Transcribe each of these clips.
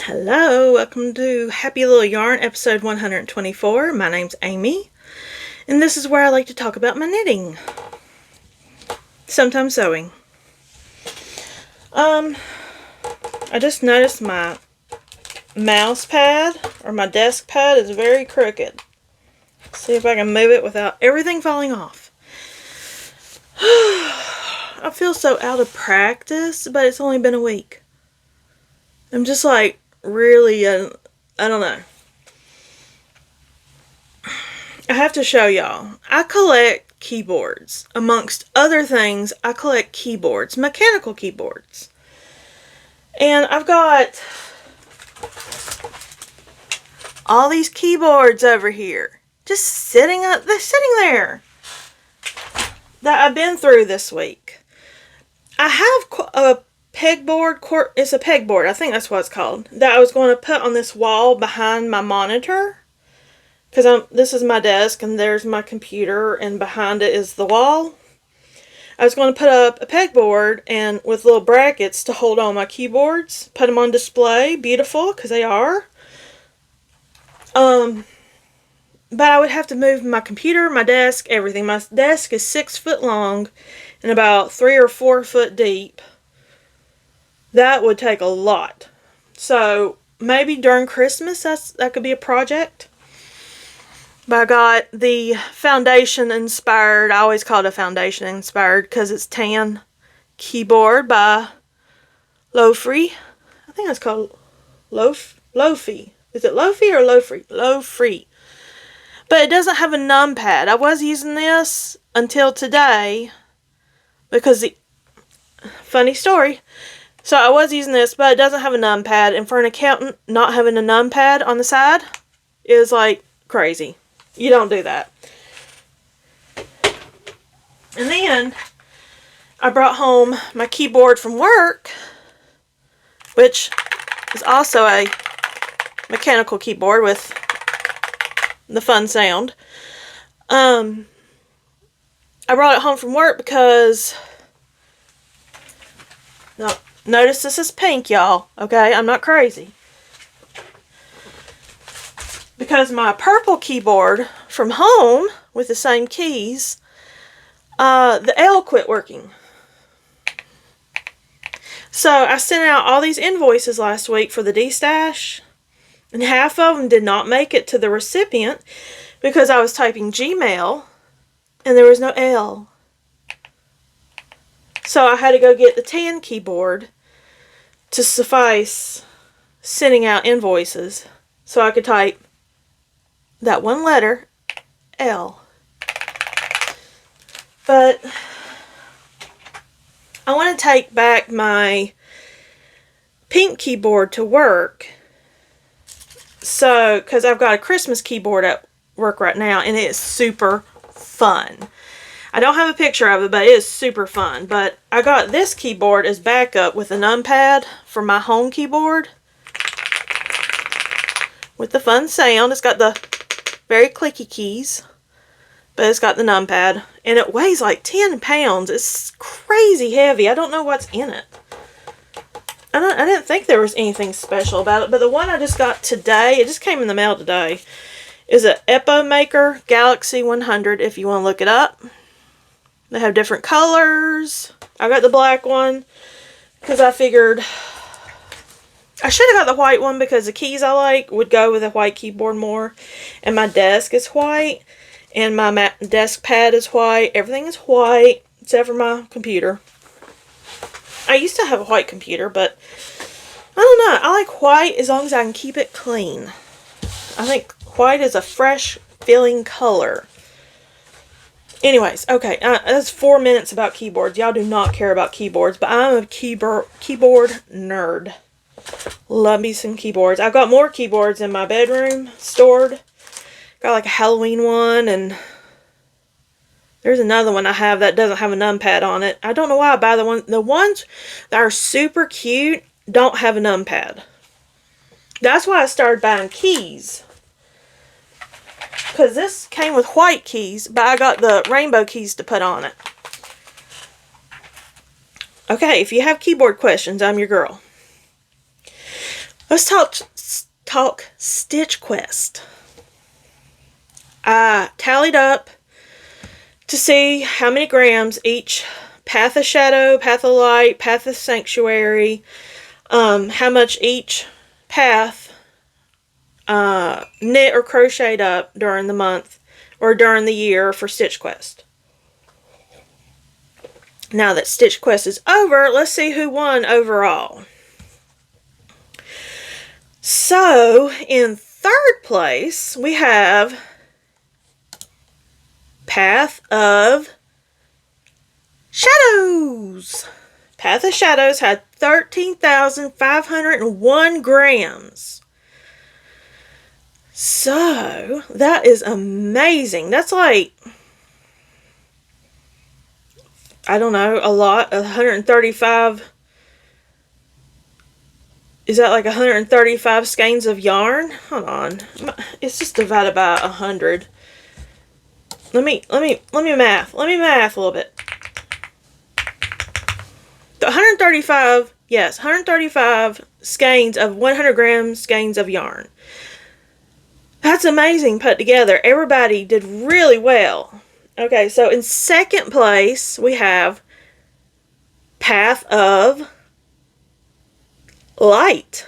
Hello, welcome to Happy Little Yarn, episode 124. My name's Amy, and this is where I like to talk about my knitting. Sometimes sewing. I just noticed my mouse pad, or my desk pad, is very crooked. See if I can move it without everything falling off. I feel so out of practice, but it's only been a week. I'm just like, really, I don't know. I have to show y'all. I collect keyboards. Amongst other things, I collect keyboards, mechanical keyboards. And I've got all these keyboards over here. Just sitting up, they're sitting there. That I've been through this week. I have a pegboard, it's a pegboard, I think that's what it's called, that I was going to put on this wall behind my monitor. Because this is my desk and there's my computer and behind it is the wall. I was going to put up a pegboard and with little brackets to hold on my keyboards. Put them on display. Beautiful, because they are. But I would have to move my computer, my desk, everything. My desk is 6 foot long and about 3 or 4 foot deep. That would take a lot. So maybe during Christmas that could be a project. But I got the foundation inspired, I always call it a foundation inspired because it's tan keyboard by Lofree. I think it's called Lofree. Is it Lofree or Lofree? Lofree. But it doesn't have a numpad. I was using this until today because funny story. So I was using this, but it doesn't have a numpad. And for an accountant, not having a numpad on the side is like crazy. You don't do that. And then I brought home my keyboard from work, which is also a mechanical keyboard with the fun sound. I brought it home from work because notice this is pink, y'all. Okay, I'm not crazy. Because my purple keyboard from home with the same keys, the L quit working. So I sent out all these invoices last week for the D-Stash, and half of them did not make it to the recipient because I was typing Gmail and there was no L. So I had to go get the tan keyboard to suffice sending out invoices so I could type that one letter, L. But I want to take back my pink keyboard to work. So, because I've got a Christmas keyboard at work right now and it is super fun. I don't have a picture of it, but it is super fun. But I got this keyboard as backup with a numpad for my home keyboard. With the fun sound. It's got the very clicky keys, but it's got the numpad, and it weighs like 10 pounds. It's crazy heavy. I don't know what's in it. I didn't think there was anything special about it, but the one I just got today, it just came in the mail today, is a Epo Maker Galaxy 100, if you want to look it up. They have different colors. I got the black one because I figured I should have got the white one because the keys I like would go with a white keyboard more. And my desk is white. And my desk pad is white. Everything is white except for my computer. I used to have a white computer, but I don't know. I like white as long as I can keep it clean. I think white is a fresh feeling color. Anyways, okay. That's 4 minutes about keyboards. Y'all do not care about keyboards, but I'm a keyboard nerd. Love me some keyboards. I've got more keyboards in my bedroom stored. Got like a Halloween one, and there's another one I have that doesn't have a numpad on it. I don't know why I buy the ones that are super cute don't have a numpad. That's why I started buying keys. Because this came with white keys, but I got the rainbow keys to put on it. Okay, if you have keyboard questions, I'm your girl. Let's talk Stitch Quest. I tallied up to see how many grams each Path of Shadow, Path of Light, Path of Sanctuary, how much each path knit or crocheted up during the month or during the year for Stitch Quest. Now that Stitch Quest is over, let's see who won overall. So, in third place, we have Path of Shadows. Path of Shadows had 13,501 grams. So, that is amazing. That's like, I don't know, a lot, 135. Is that like 135 skeins of yarn? Hold on. It's just divided by 100. Let me math. Let me math a little bit. 135, yes, 135 skeins of 100 gram skeins of yarn. That's amazing put together. Everybody did really well. Okay, so in second place, we have Path of Light.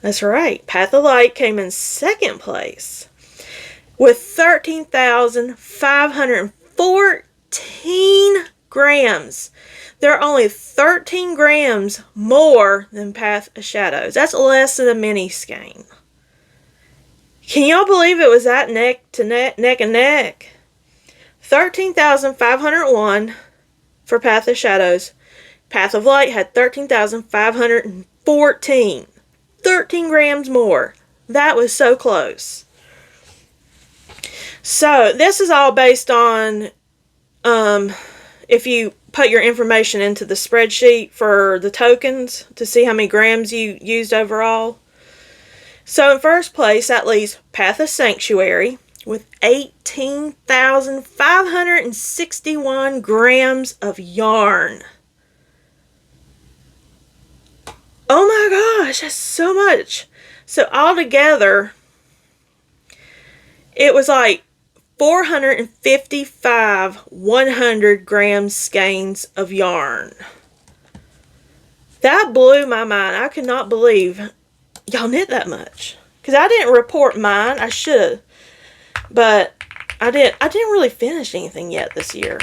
That's right. Path of Light came in second place with 13,514 grams. There are only 13 grams more than Path of Shadows. That's less than a mini skein. Can y'all believe it was that neck and neck? 13,501 for Path of Shadows. Path of Light had 13,514. 13 grams more. That was so close. So, this is all based on if you put your information into the spreadsheet for the tokens to see how many grams you used overall. So, in first place, that leaves Path of Sanctuary with 18,561 grams of yarn. Oh my gosh, that's so much. So altogether, it was like 455 100 gram skeins of yarn. That blew my mind. I could not believe y'all knit that much. Because I didn't report mine. I should. But I didn't really finish anything yet this year.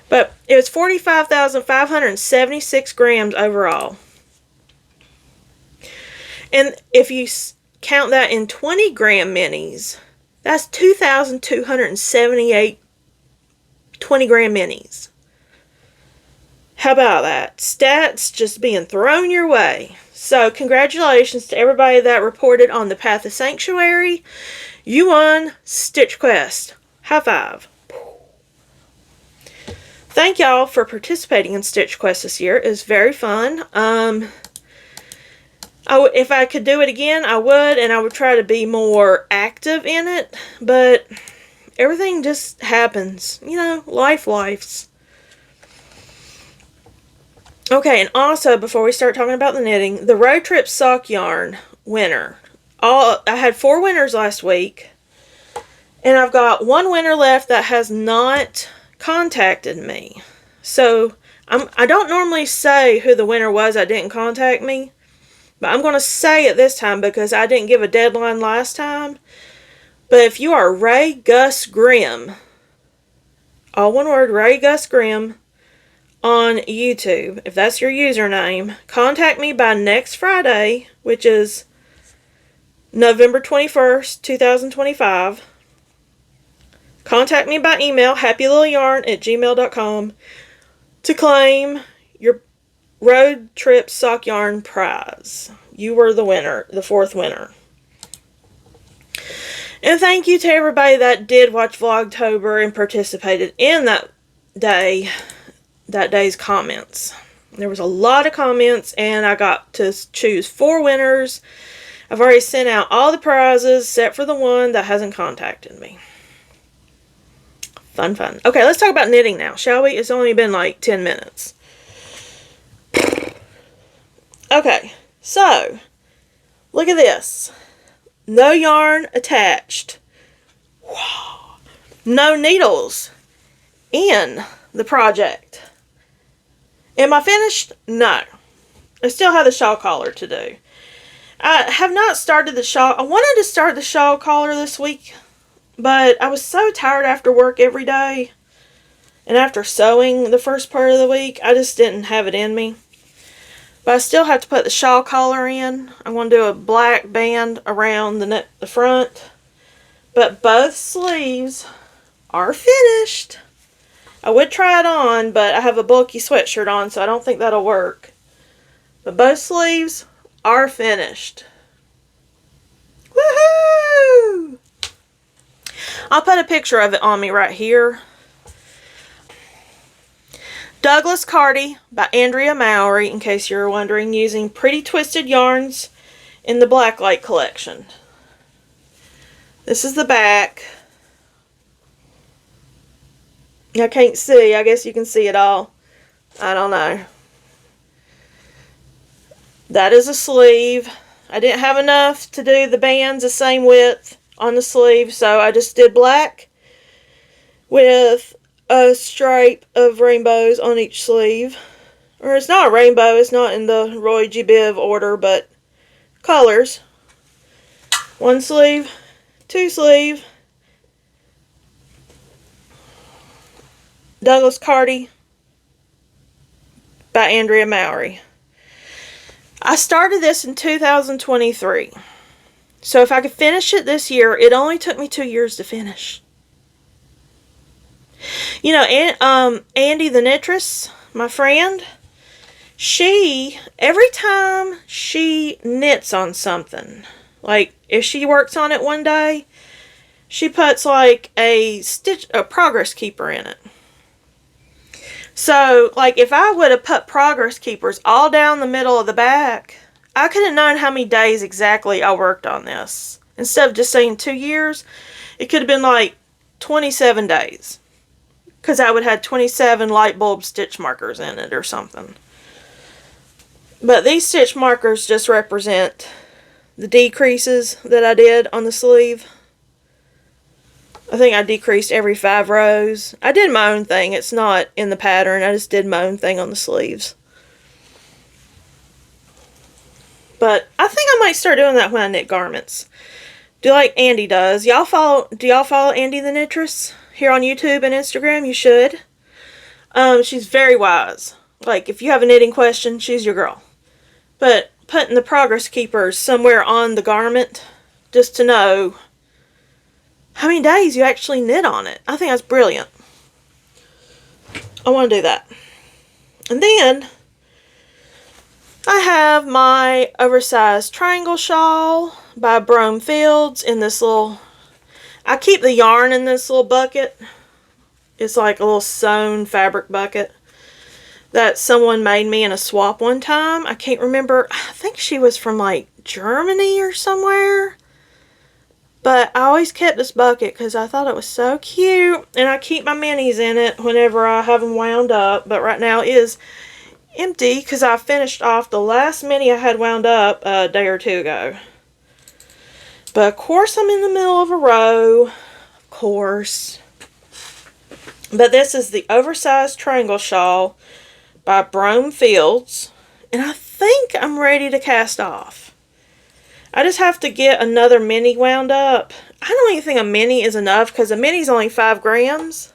But it was 45,576 grams overall. And if you count that in 20 gram minis, that's 2,278 20 gram minis. How about that? Stats just being thrown your way. So congratulations to everybody that reported on the Path of Sanctuary. You won Stitch Quest. High five. Thank y'all for participating in Stitch Quest this year. It was very fun. If I could do it again, I would, and I would try to be more active in it, but everything just happens. You know, lifes. Okay, and also, before we start talking about the knitting, the Road Trip Sock Yarn winner. I had 4 winners last week, and I've got 1 winner left that has not contacted me. So, I don't normally say who the winner was that didn't contact me. But I'm going to say it this time because I didn't give a deadline last time. But if you are Ray Gus Grimm, all one word, Ray Gus Grimm, on YouTube, if that's your username, contact me by next Friday, which is November 21st, 2025. Contact me by email, happylittleyarn@gmail.com, to claim your Road Trip Sock Yarn prize. You were the winner, the 4th winner. And thank you to everybody that did watch Vlogtober and participated in that day's comments. There was a lot of comments, and I got to choose 4 winners. I've already sent out all the prizes except for the one that hasn't contacted me. Fun. Okay, let's talk about knitting now, shall we? It's only been like 10 minutes. Okay, So, look at this. No yarn attached. Whoa. No needles in the project. Am I finished? No. I still have the shawl collar to do. I have not started the shawl. I wanted to start the shawl collar this week, but I was so tired after work every day. And after sewing the first part of the week, I just didn't have it in me. But I still have to put the shawl collar in. I'm going to do a black band around the front. But both sleeves are finished. I would try it on, but I have a bulky sweatshirt on, so I don't think that'll work. But both sleeves are finished. Woohoo! I'll put a picture of it on me right here. Douglas Cardi by Andrea Mowry, in case you're wondering, using Pretty Twisted Yarns in the Blacklight collection. This is the back. I can't see. I guess you can see it all. I don't know. That is a sleeve. I didn't have enough to do the bands the same width on the sleeve, so I just did black with a stripe of rainbows on each sleeve. Or it's not a rainbow, it's not in the Roy G. Biv order, but colors. One sleeve, two sleeve. Douglas Cardi by Andrea Mowry. I started this in 2023. So if I could finish it this year, it only took me 2 years to finish. You know, Andy the Knittress, my friend, every time she knits on something, like if she works on it one day, she puts like a progress keeper in it. So, like, if I would have put progress keepers all down the middle of the back, I could have known how many days exactly I worked on this. Instead of just saying 2 years, it could have been like 27 days. Because I would have had 27 light bulb stitch markers in it or something. But these stitch markers just represent the decreases that I did on the sleeve. I think I decreased every 5 rows. I did my own thing. It's not in the pattern. I just did my own thing on the sleeves. But I think I might start doing that when I knit garments. Do like Andy does. Do y'all follow Andy the Knittress here on YouTube and Instagram? You should. She's very wise. Like, if you have a knitting question, she's your girl. But putting the progress keepers somewhere on the garment just to know how many days you actually knit on it. I think that's brilliant. I want to do that. And then I have my oversized triangle shawl by Brome in this little... I keep the yarn in this little bucket. It's like a little sewn fabric bucket that someone made me in a swap one time. I can't remember. I think she was from like Germany or somewhere. But I always kept this bucket because I thought it was so cute. And I keep my minis in it whenever I have them wound up. But right now it is empty because I finished off the last mini I had wound up a day or two ago. But of course I'm in the middle of a row. Of course. But this is the Oversized Triangle Shawl by Brome. And I think I'm ready to cast off. I just have to get another mini wound up. I don't even think a mini is enough because a mini is only 5 grams.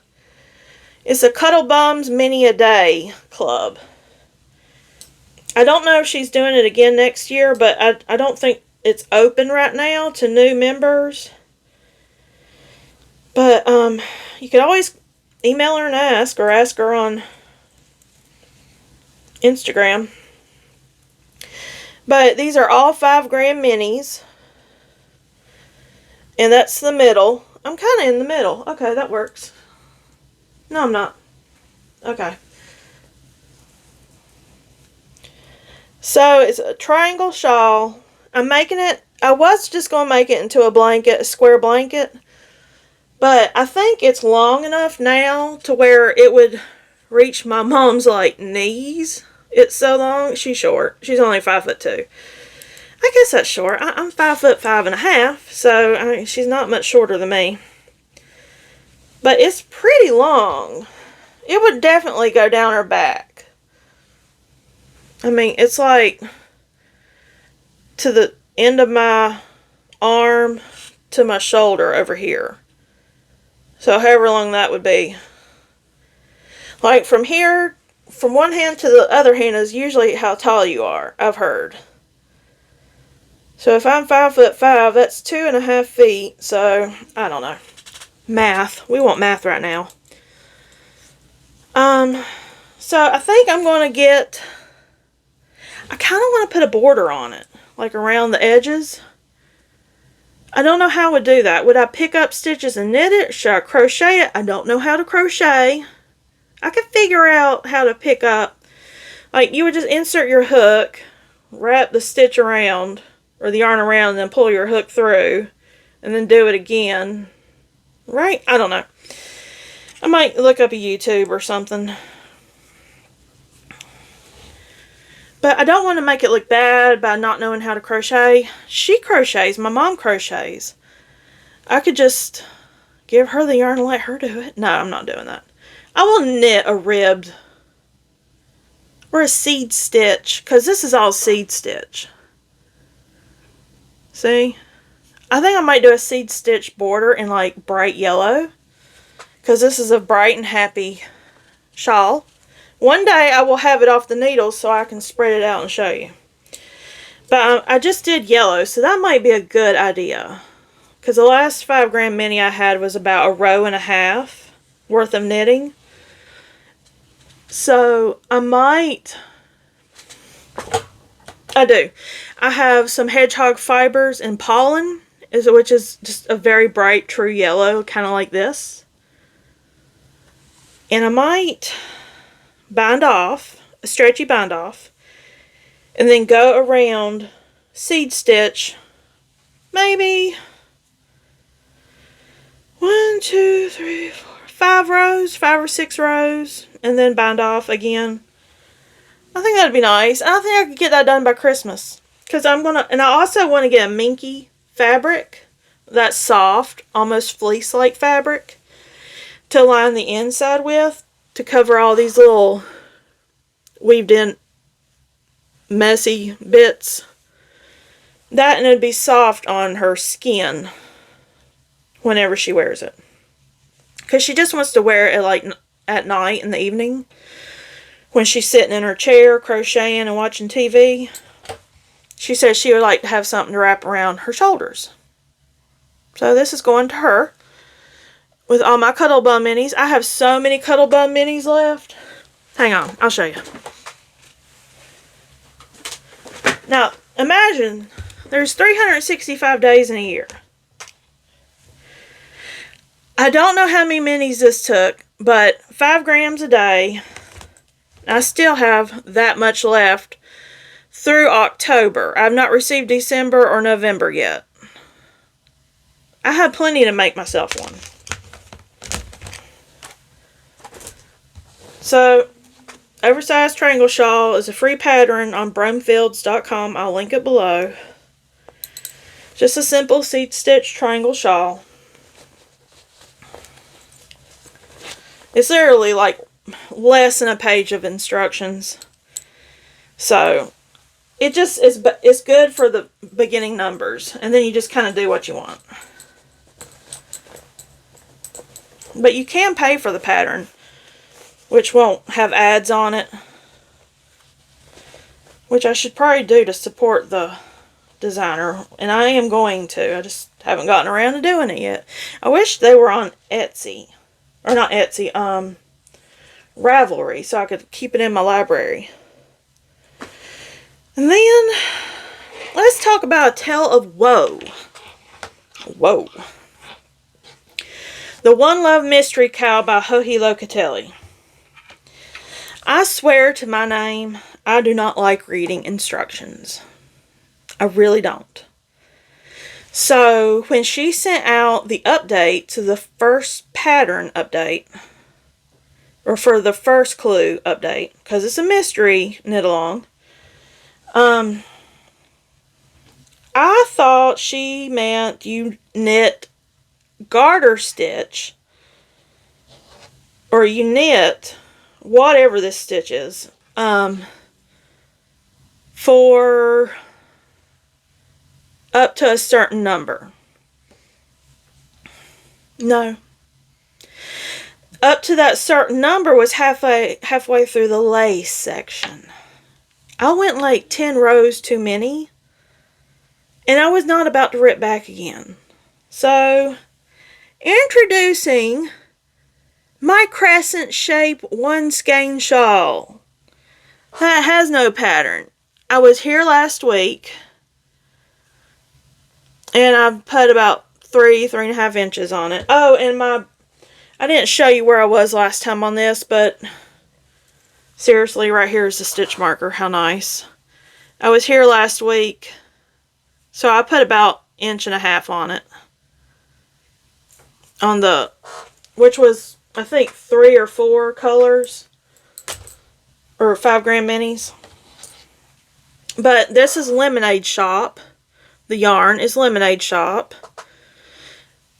It's a Cuddle Bums Mini a Day club. I don't know if she's doing it again next year, but I don't think it's open right now to new members. But you could always email her and ask, or ask her on Instagram. But these are all 5 gram minis. And that's the middle. I'm kind of in the middle. Okay, that works. No, I'm not. Okay. So, it's a triangle shawl. I'm making it... I was just going to make it into a blanket, a square blanket. But I think it's long enough now to where it would reach my mom's, like, knees. It's so long. She's short. She's only 5'2". I guess that's short. I'm 5'5.5", so I mean, she's not much shorter than me. But it's pretty long. It would definitely go down her back. I mean, it's like to the end of my arm to my shoulder over here. So however long that would be. Like from here, from one hand to the other hand is usually how tall you are, I've heard. So if I'm 5'5", that's 2.5 feet. So, I don't know. Math. We want math right now. So I think I'm going to get, I kind of want to put a border on it, like around the edges. I don't know how I would do that. Would I pick up stitches and knit it? Should I crochet it? I don't know how to crochet. I could figure out how to pick up, like you would just insert your hook, wrap the stitch around, or the yarn around, and then pull your hook through, and then do it again. Right? I don't know. I might look up a YouTube or something. But I don't want to make it look bad by not knowing how to crochet. She crochets. My mom crochets. I could just give her the yarn and let her do it. No, I'm not doing that. I will knit a ribbed or a seed stitch, because this is all seed stitch. See? I think I might do a seed stitch border in like bright yellow, because this is a bright and happy shawl. One day I will have it off the needles so I can spread it out and show you. But I just did yellow, so that might be a good idea. Because the last 5 gram mini I had was about 1.5 rows worth of knitting. So I might, I have some hedgehog fibers and pollen, which is just a very bright true yellow, kind of like this. And I might bind off, a stretchy bind off, and then go around seed stitch, maybe 1, 2, 3, 4, 5 rows, 5 or 6 rows, and then bind off again. I think that'd be nice. I think I could get that done by Christmas. Because I'm going to, and I also want to get a minky fabric, that's soft, almost fleece-like fabric, to line the inside with, to cover all these little weaved in messy bits. That, and it'd be soft on her skin whenever she wears it. Because she just wants to wear it like at night in the evening when she's sitting in her chair crocheting and watching TV. She says she would like to have something to wrap around her shoulders. So this is going to her with all my Cuddle Bum minis. I have so many Cuddle Bum minis left. Hang on, I'll show you. Now, imagine there's 365 days in a year. I don't know how many minis this took, but 5 grams a day. I still have that much left through October. I've not received December or November yet. I have plenty to make myself one. So, Oversized Triangle Shawl is a free pattern on bromefields.com. I'll link it below. Just a simple seed stitch triangle shawl. It's literally like less than a page of instructions. So, it just is, it's good for the beginning numbers. And then you just kind of do what you want. But you can pay for the pattern, which won't have ads on it. Which I should probably do to support the designer. And I am going to. I just haven't gotten around to doing it yet. I wish they were on Etsy. Or not Etsy, Ravelry, so I could keep it in my library. And then, let's talk about A Tale of Woe. Whoa. The One Love Mystery Cow by Locatelli. I swear to my name, I do not like reading instructions. I really don't. So, when she sent out the update to the first pattern update, or for the first clue update, because it's a mystery knit along, I thought she meant you knit garter stitch, or you knit whatever this stitch is, for up to a certain number. No. Up to that certain number was halfway through the lace section. I went like 10 rows too many, and I was not about to rip back again. So, introducing my crescent shape one skein shawl. That has no pattern. I was here last week, and I put about 3.5 inches on it. Oh, and I didn't show you where I was last time on this, but seriously, right here is the stitch marker. How nice. I was here last week, so I put about 1.5 inches on it. On the, which was, I think, 3 or 4 colors, or 5 gram minis. But this is Lemonade Shop. The yarn is Lemonade Shop.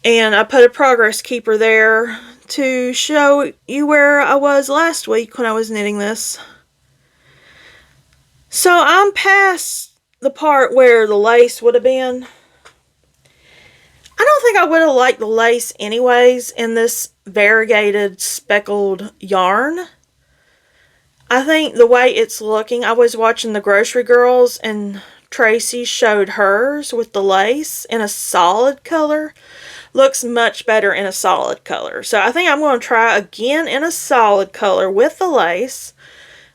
And I put a progress keeper there to show you where I was last week when I was knitting this. So I'm past the part where the lace would have been. I don't think I would have liked the lace anyways in this variegated speckled yarn. I think the way it's looking, I was watching the Grocery Girls and Tracy showed hers with the lace in a solid color. Looks much better in a solid color. So I think I'm going to try again in a solid color with the lace.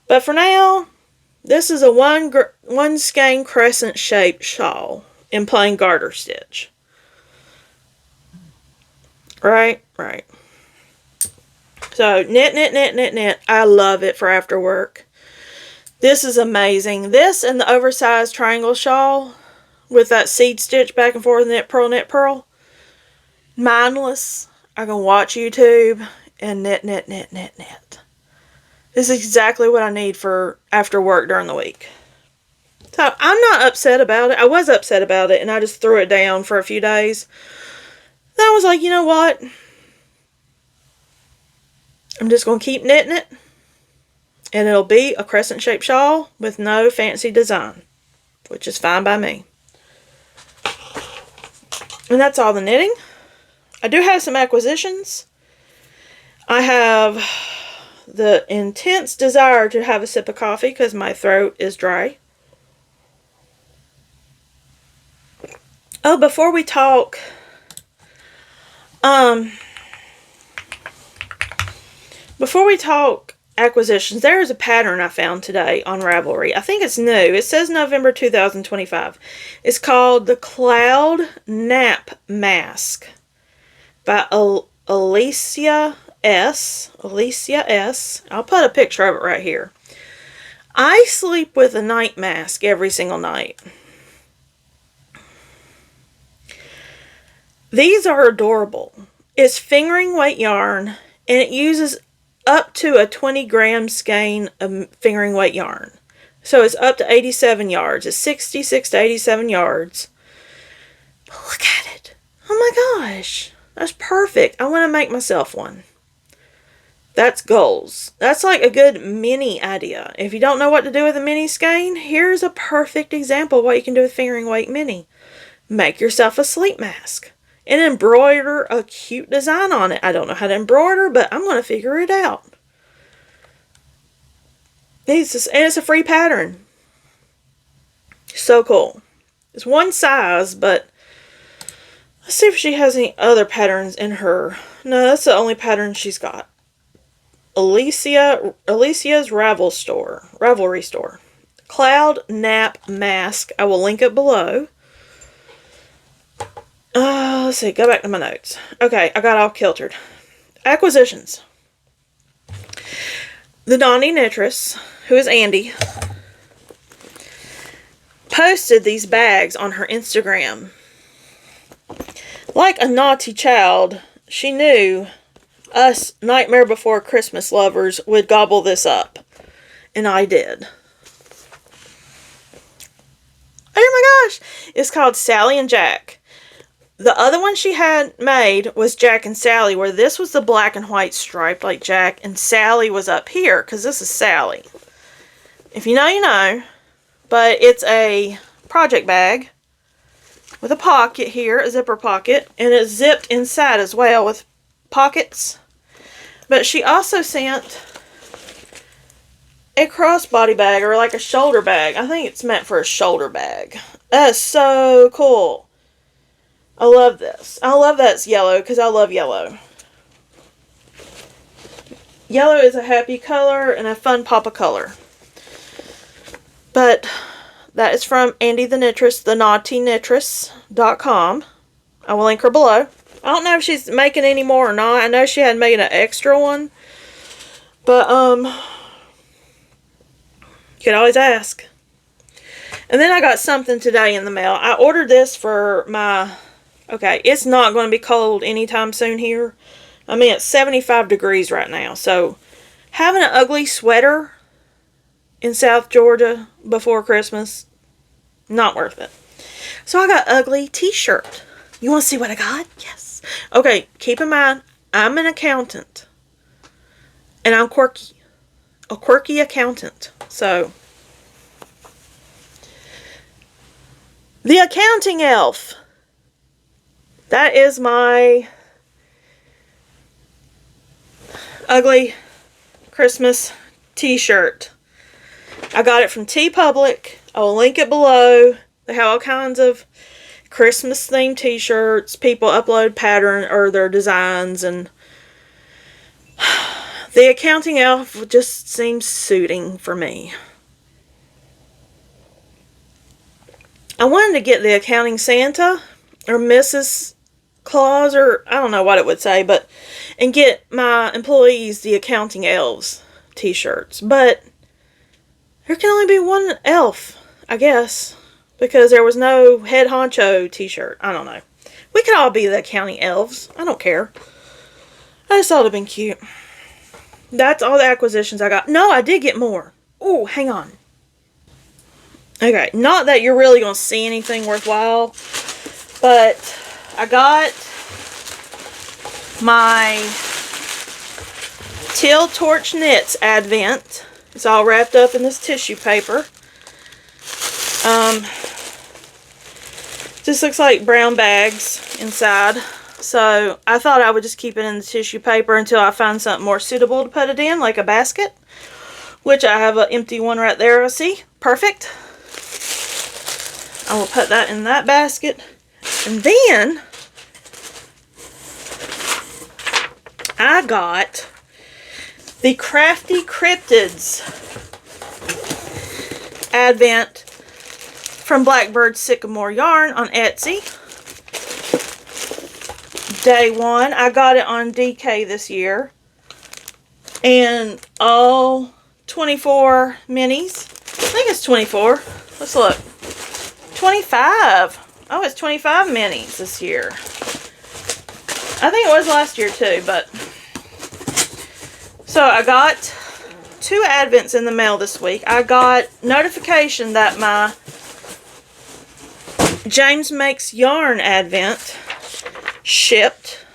But for now, this is a one skein crescent shaped shawl in plain garter stitch. Right. So knit. I love it for after work. This is amazing. This and the oversized triangle shawl with that seed stitch back and forth, knit, purl. Mindless. I can watch YouTube and knit. This is exactly what I need for after work during the week. So I'm not upset about it. I was upset about it and I just threw it down for a few days. Then I was like, you know what? I'm just going to keep knitting it. And it'll be a crescent shaped shawl with no fancy design. Which is fine by me. And that's all the knitting. I do have some acquisitions. I have the intense desire to have a sip of coffee because my throat is dry. Oh, before we talk, acquisitions, there is a pattern I found today on Ravelry. I think it's new. It says November 2025. It's called the Cloud Nap Mask by Alesia S. I'll put a picture of it right here. I sleep with a night mask every single night. These are adorable. It's fingering weight yarn, and it uses up to a 20 gram skein of fingering weight yarn. So it's up to 87 yards. It's 66 to 87 yards. But look at it. Oh my gosh. That's perfect. I want to make myself one. That's goals. That's like a good mini idea. If you don't know what to do with a mini skein, here's a perfect example of what you can do with fingering weight mini. Make yourself a sleep mask. And embroider a cute design on it. I don't know how to embroider, but I'm going to figure it out. And it's a free pattern. So cool. It's one size, but let's see if she has any other patterns in her. No, that's the only pattern she's got. Alesia's Ravelry store. Cloud Nap Mask. I will link it below. Let's see. Go back to my notes. Okay, I got all kiltered. Acquisitions. The Knotty Knittress, who is Andy, posted these bags on her Instagram. Like a naughty child, she knew us Nightmare Before Christmas lovers would gobble this up. And I did. Oh my gosh! It's called Sally and Jack. The other one she had made was Jack and Sally, where this was the black and white stripe like Jack, and Sally was up here, because this is Sally. If you know, you know. But it's a project bag with a pocket here, a zipper pocket, and it's zipped inside as well with pockets. But she also sent a crossbody bag, or like a shoulder bag. I think it's meant for a shoulder bag. That is so cool. I love this. I love that it's yellow because I love yellow. Yellow is a happy color and a fun pop of color. But that is from Andrea the Knittress, the KnottyKnittress.com. I will link her below. I don't know if she's making any more or not. I know she had made an extra one. But, you could always ask. And then I got something today in the mail. I ordered this for my... Okay, it's not going to be cold anytime soon here. I mean, it's 75 degrees right now. So, having an ugly sweater in South Georgia before Christmas, not worth it. So, I got ugly t-shirt. You want to see what I got? Yes. Okay, keep in mind, I'm an accountant. And I'm quirky. A quirky accountant. So, the accounting elf. That is my ugly Christmas t-shirt. I got it from TeePublic. I will link it below. They have all kinds of Christmas themed t-shirts. People upload pattern or their designs, and the accounting elf just seems suiting for me. I wanted to get the accounting Santa or Mrs. Claus, or I don't know what it would say, but and get my employees the accounting elves t-shirts. But there can only be one elf, I guess, because there was no head honcho t-shirt. I don't know. We could all be the accounting elves. I don't care. I just thought it would have been cute. That's all the acquisitions I got. No, I did get more. Oh, hang on. Okay, not that you're really going to see anything worthwhile, but I got my Teal Torch Knits Advent. It's all wrapped up in this tissue paper. Just looks like brown bags inside. So I thought I would just keep it in the tissue paper until I find something more suitable to put it in, like a basket. Which I have an empty one right there. See? Perfect. I will put that in that basket. And then I got the Crafty Cryptids Advent from Blackbird Sycamore Yarn on Etsy. Day one. I got it on DK this year. And all 24 minis. I think it's 24. Let's look. 25. Oh, it's 25 minis this year. I think it was last year too, but... So, I got 2 Advents in the mail this week. I got notification that my James Makes Yarn Advent shipped.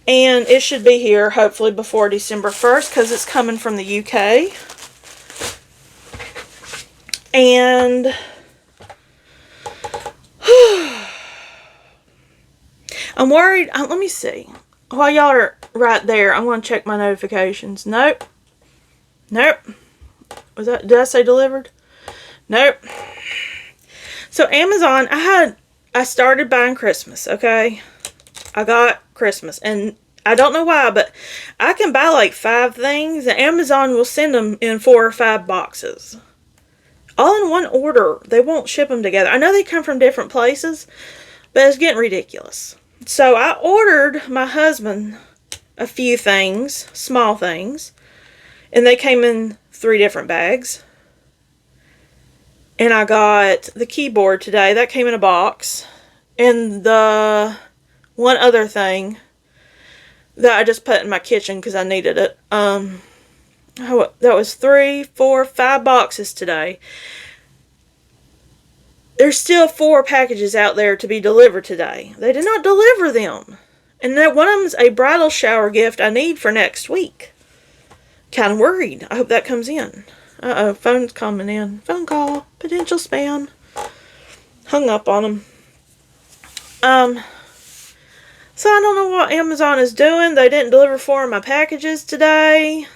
And it should be here, hopefully, before December 1st, because it's coming from the UK. And... I'm worried. Let me see. While y'all are right there, I'm going to check my notifications. Nope. Nope. Did I say delivered? Nope. So Amazon, I started buying Christmas, okay? I got Christmas. And I don't know why, but I can buy like 5 things and Amazon will send them in 4 or 5 boxes. All in one order. They won't ship them together. I know they come from different places, but it's getting ridiculous. So I ordered my husband a few things, small things, and they came in 3 different bags. And I got the keyboard today. That came in a box. And the one other thing that I just put in my kitchen because I needed it. That was 3, 4, 5 boxes today. there's still 4 packages out there to be delivered today. They did not deliver them. And that one of them's a bridal shower gift I need for next week. Kind of worried. I hope that comes in. Uh-oh, phone's coming in. Phone call. Potential spam. Hung up on them. So I don't know what Amazon is doing. They didn't deliver 4 of my packages today.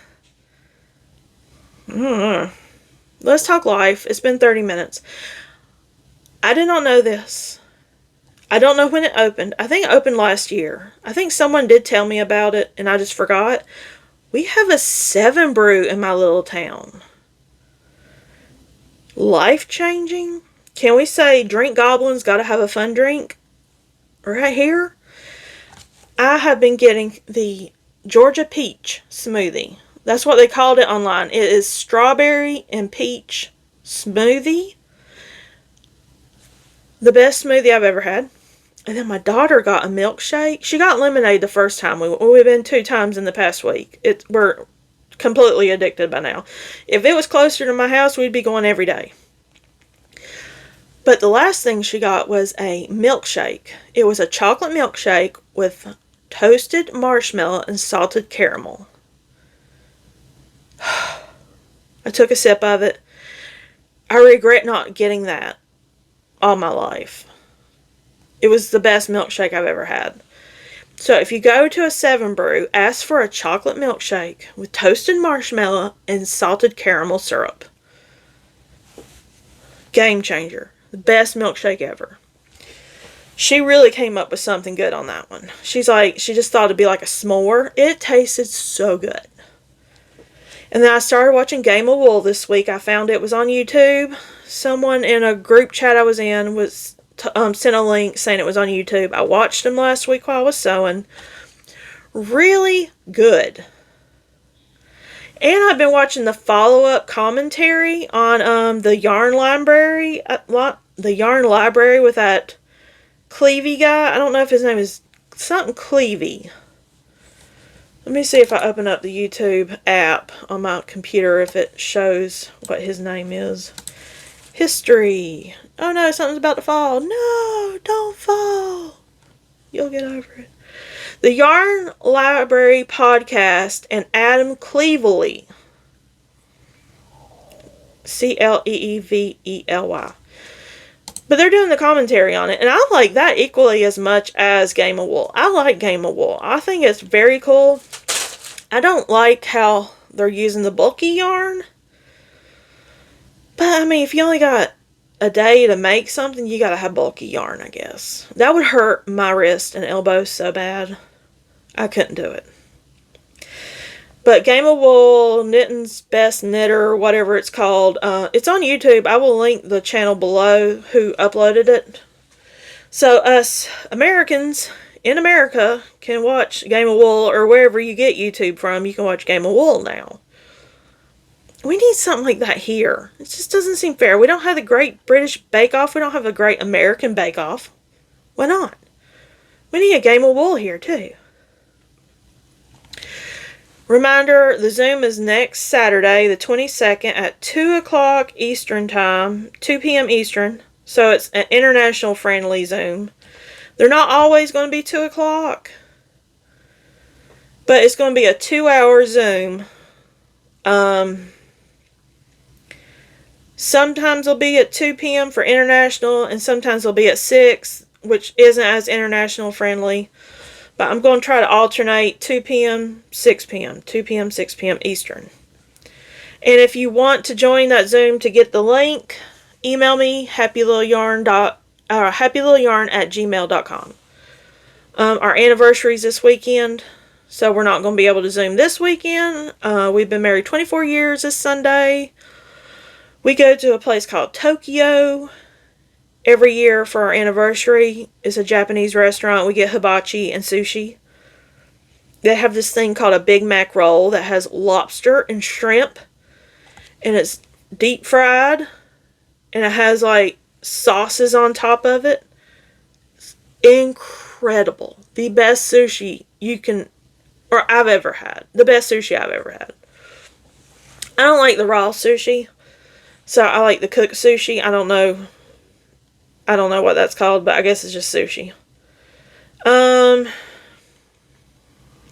Let's talk life. It's been 30 minutes. I did not know this. I don't know when it opened. I think it opened last year. I think someone did tell me about it and I just forgot. We have a 7 brew in my little town. Life-changing? Can we say drink goblins gotta have a fun drink? Right here? I have been getting the Georgia peach smoothie. That's what they called it online. It is strawberry and peach smoothie. The best smoothie I've ever had. And then my daughter got a milkshake. She got lemonade the first time. We've been 2 times in the past week. We're completely addicted by now. If it was closer to my house, we'd be going every day. But the last thing she got was a milkshake. It was a chocolate milkshake with toasted marshmallow and salted caramel. I took a sip of it. I regret not getting that all my life. It was the best milkshake I've ever had. So if you go to a 7 brew, ask for a chocolate milkshake with toasted marshmallow and salted caramel syrup. Game changer. The best milkshake ever. She really came up with something good on that one. She just thought it'd be like a s'more. It tasted so good. And then I started watching Game of Wool this week. I found it was on YouTube. Someone in a group chat I was in sent a link saying it was on YouTube. I watched them last week while I was sewing. Really good. And I've been watching the follow-up commentary on the Yarn Library. The Yarn Library with that Cleavy guy. I don't know if his name is something Cleavy. Let me see if I open up the YouTube app on my computer if it shows what his name is. History. Oh no, something's about to fall. No, don't fall. You'll get over it. The Yarn Library Podcast and Adam Cleevely. Cleevely. But they're doing the commentary on it. And I like that equally as much as Game of Wool. I like Game of Wool. I think it's very cool. I don't like how they're using the bulky yarn. But, I mean, if you only got a day to make something, you gotta have bulky yarn, I guess. That would hurt my wrist and elbows so bad. I couldn't do it. But Game of Wool, Knitting's Best Knitter, whatever it's called, it's on YouTube. I will link the channel below who uploaded it. So us Americans in America can watch Game of Wool, or wherever you get YouTube from, you can watch Game of Wool now. We need something like that here. It just doesn't seem fair. We don't have the Great British Bake Off. We don't have a Great American Bake Off. Why not? We need a Game of Wool here too. Reminder, the Zoom is next Saturday, the 22nd at 2 o'clock Eastern Time, 2 p.m. Eastern. So it's an international friendly Zoom. They're not always going to be 2 o'clock. But it's going to be a 2-hour Zoom. Sometimes it'll be at 2 p.m. for international, and sometimes it'll be at 6, which isn't as international friendly. But I'm going to try to alternate 2 p.m., 6 p.m., 2 p.m., 6 p.m. Eastern. And if you want to join that Zoom to get the link, email me, happylittleyarn@gmail.com. Our anniversary is this weekend, so we're not going to be able to Zoom this weekend. We've been married 24 years this Sunday. We go to a place called Tokyo every year for our anniversary. It's a Japanese restaurant. We get hibachi and sushi. They have this thing called a Big Mac roll that has lobster and shrimp. And it's deep fried. And it has like sauces on top of it. It's incredible. The best sushi I've ever had. The best sushi I've ever had. I don't like the raw sushi. So I like the cooked sushi. I don't know I don't know what that's called, but I guess it's just sushi. I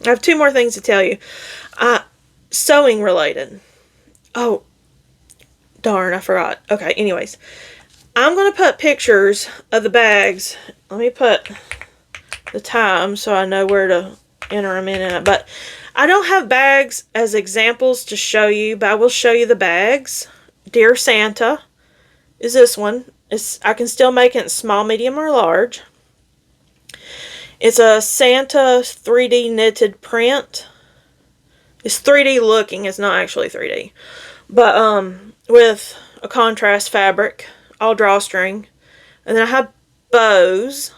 have 2 more things to tell you. Sewing related. Oh, darn, I forgot. Okay, anyways. I'm going to put pictures of the bags. Let me put the time so I know where to enter them in it. But I don't have bags as examples to show you, but I will show you the bags. Dear Santa is this one. I can still make it in small, medium, or large. It's a Santa 3D knitted print. It's 3D looking. It's not actually 3D. But with a contrast fabric, all drawstring. And then I have bows.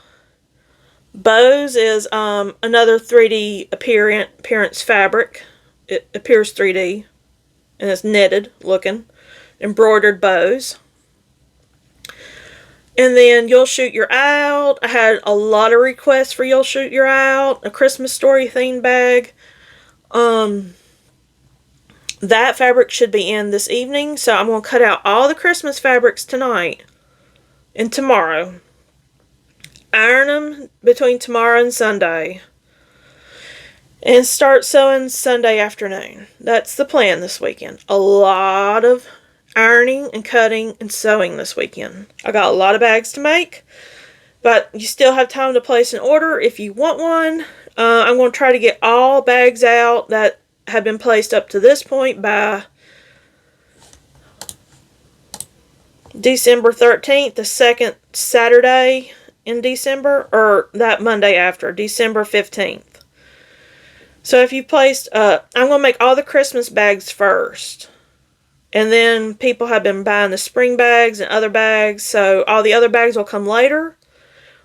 Bows is another 3D appearance fabric. It appears 3D. And it's knitted looking. Embroidered bows. And then You'll Shoot Your Out. I had a lot of requests for You'll Shoot Your Out. A Christmas Story themed bag. That fabric should be in this evening. So I'm going to cut out all the Christmas fabrics tonight. And tomorrow. Iron them between tomorrow and Sunday. And start sewing Sunday afternoon. That's the plan this weekend. A lot of ironing and cutting and sewing this weekend. I got a lot of bags to make, but you still have time to place an order if you want one. I'm going to try to get all bags out that have been placed up to this point by December 13th, the second Saturday in December, or that Monday after, December 15th. So if you placed, I'm going to make all the Christmas bags first. And then people have been buying the spring bags and other bags. So all the other bags will come later.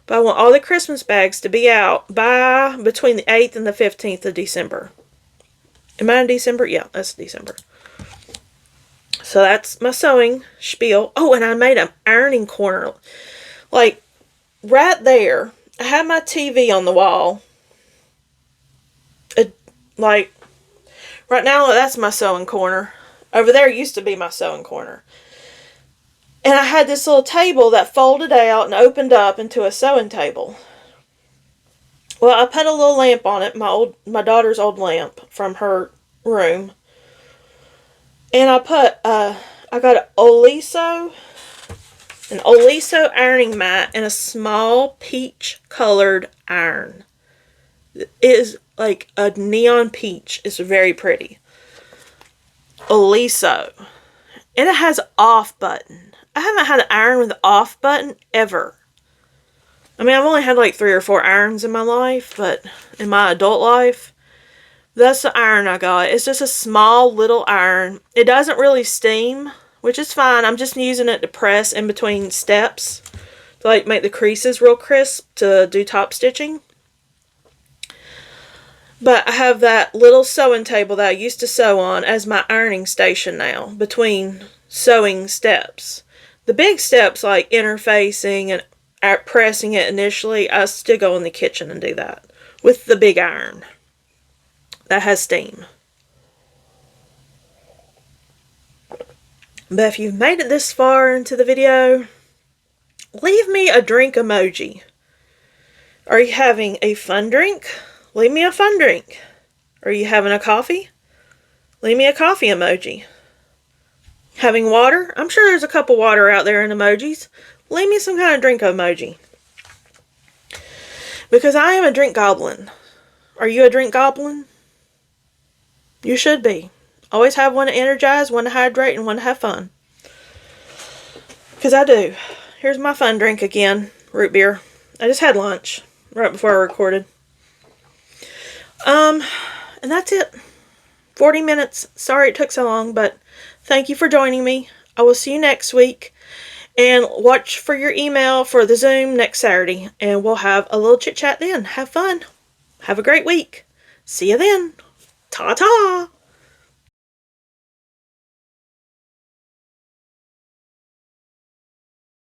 But I want all the Christmas bags to be out by between the 8th and the 15th of December. Am I in December? Yeah, that's December. So that's my sewing spiel. Oh, and I made an ironing corner. Like, right there. I have my TV on the wall. Like, right now, that's my sewing corner. Over there used to be my sewing corner. And I had this little table that folded out and opened up into a sewing table. Well, I put a little lamp on it, my daughter's old lamp from her room. And I got an Oliso ironing mat and a small peach colored iron. It is like a neon peach. It's very pretty. Oliso. And it has an off button. I haven't had an iron with an off button ever. I mean, I've only had like 3 or 4 irons in my life, but in my adult life, that's the iron I got. It's just a small little iron. It doesn't really steam, which is fine. I'm just using it to press in between steps to like make the creases real crisp to do top stitching. But I have that little sewing table that I used to sew on as my ironing station now, between sewing steps. The big steps like interfacing and pressing it initially, I still go in the kitchen and do that with the big iron that has steam. But if you've made it this far into the video, leave me a drink emoji. Are you having a fun drink? Leave me a fun drink. Are you having a coffee? Leave me a coffee emoji. Having water? I'm sure there's a couple water out there in emojis. Leave me some kind of drink emoji. Because I am a drink goblin. Are you a drink goblin? You should be. Always have one to energize, one to hydrate, and one to have fun. Because I do. Here's my fun drink again. Root beer. I just had lunch right before I recorded. And that's it. 40 minutes. Sorry it took so long, but thank you for joining me. I will see you next week. And watch for your email for the Zoom next Saturday. And we'll have a little chit chat then. Have fun. Have a great week. See you then. Ta-ta.